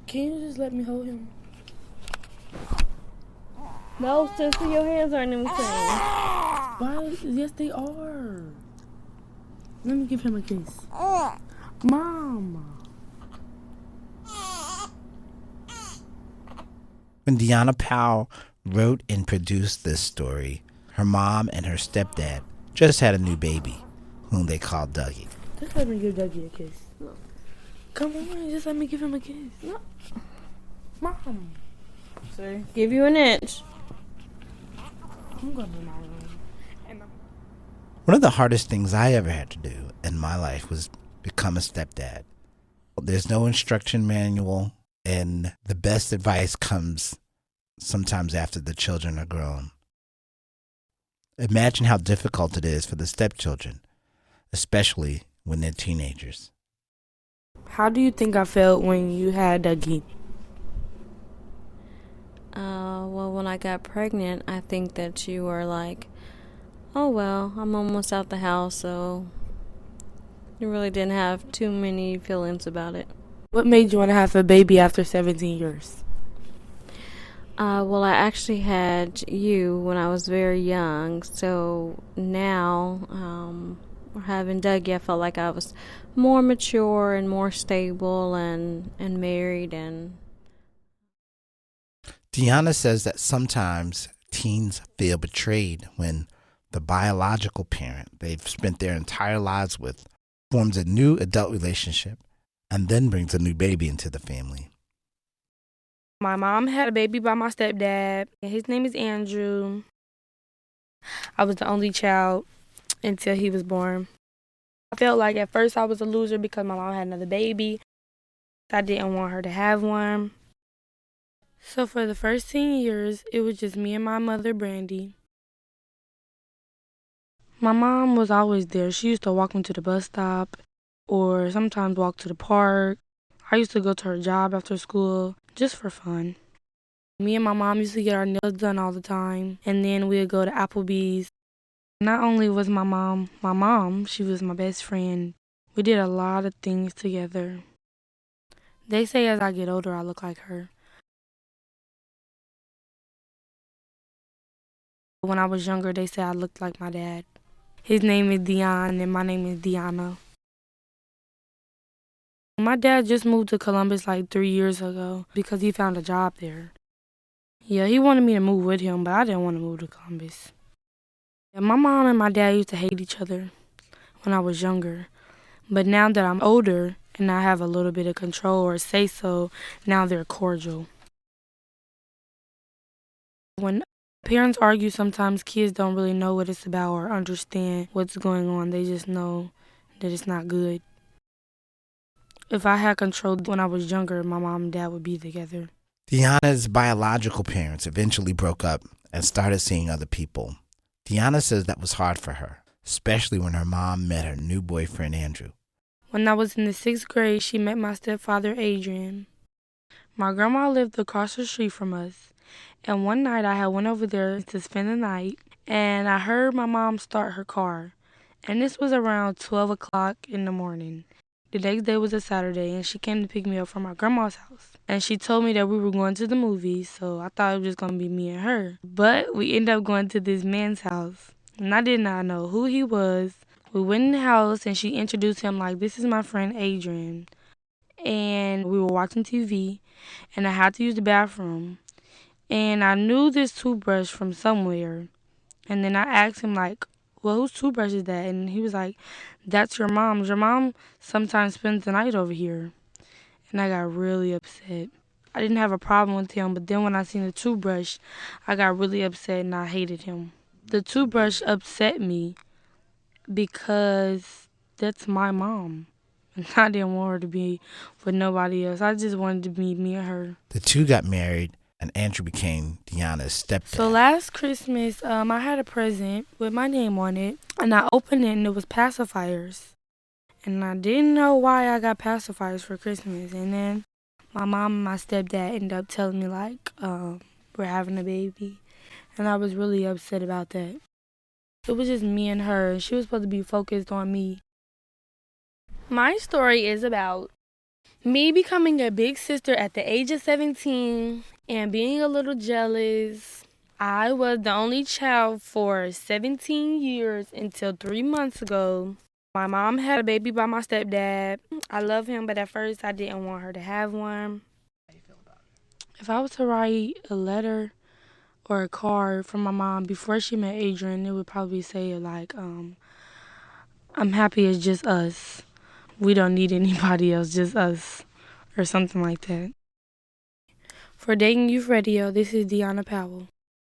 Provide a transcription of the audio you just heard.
Can you just let me hold him? No, sister, your hands aren't in the same. Why? Yes, they are. Let me give him a kiss. Mom. When Dionna Powell wrote and produced this story, her mom and her stepdad just had a new baby, whom they called Dougie. Just let me give Dougie a kiss. No. Come on, just let me give him a kiss. No. Mom. Sir, give you an inch. I'm going to my room. One of the hardest things I ever had to do in my life was become a stepdad. There's no instruction manual, and the best advice comes sometimes after the children are grown. Imagine how difficult it is for the stepchildren, especially when they're teenagers. How do you think I felt when you had Dougie? Well, when I got pregnant, I think that you were like, oh, well, I'm almost out the house, so you really didn't have too many feelings about it. What made you want to have a baby after 17 years? Well, I actually had you when I was very young, so now, having Dougie, I felt like I was more mature and more stable and married. And Dionna says that sometimes teens feel betrayed when the biological parent they've spent their entire lives with forms a new adult relationship and then brings a new baby into the family. My mom had a baby by my stepdad. His name is Andrew. I was the only child until he was born. I felt like at first I was a loser because my mom had another baby. I didn't want her to have one. So for the first 10 years, it was just me and my mother, Brandy. My mom was always there. She used to walk me to the bus stop or sometimes walk to the park. I used to go to her job after school just for fun. Me and my mom used to get our nails done all the time, and then we'd go to Applebee's. Not only was my mom, she was my best friend. We did a lot of things together. They say as I get older, I look like her. When I was younger, they said I looked like my dad. His name is Dion, and my name is Dionna. My dad just moved to Columbus like 3 years ago because he found a job there. Yeah, he wanted me to move with him, but I didn't want to move to Columbus. Yeah, my mom and my dad used to hate each other when I was younger. But now that I'm older and I have a little bit of control or say so, now they're cordial. When parents argue, sometimes kids don't really know what it's about or understand what's going on. They just know that it's not good. If I had control when I was younger, my mom and dad would be together. Dionna's biological parents eventually broke up and started seeing other people. Dionna says that was hard for her, especially when her mom met her new boyfriend, Andrew. When I was in the 6th grade, she met my stepfather, Adrian. My grandma lived across the street from us, and one night I had went over there to spend the night, and I heard my mom start her car, and this was around 12 o'clock in the morning. The next day was a Saturday, and she came to pick me up from my grandma's house, and she told me that we were going to the movies, so I thought it was just going to be me and her. But we ended up going to this man's house, and I did not know who he was. We went in the house, and she introduced him like, this is my friend Adrian. And we were watching TV, and I had to use the bathroom. And I knew this toothbrush from somewhere. And then I asked him, like, well, whose toothbrush is that? And he was like, that's your mom's. Your mom sometimes spends the night over here. And I got really upset. I didn't have a problem with him, but then when I seen the toothbrush, I got really upset and I hated him. The toothbrush upset me because that's my mom. And I didn't want her to be with nobody else. I just wanted to be me and her. The two got married, and Andrew became Dionna's stepdad. So last Christmas, I had a present with my name on it, and I opened it, and it was pacifiers. And I didn't know why I got pacifiers for Christmas. And then my mom and my stepdad ended up telling me, like, we're having a baby. And I was really upset about that. It was just me and her, and she was supposed to be focused on me. My story is about Me becoming a big sister at the age of 17 and being a little jealous. I was the only child for 17 years until 3 months ago. My mom had a baby by my stepdad. I love him, but at first I didn't want her to have one. If I was to write a letter or a card from my mom before she met Adrian, it would probably say like, I'm happy it's just us. We don't need anybody else, just us, or something like that. For Dating Youth Radio, this is Deanna Powell.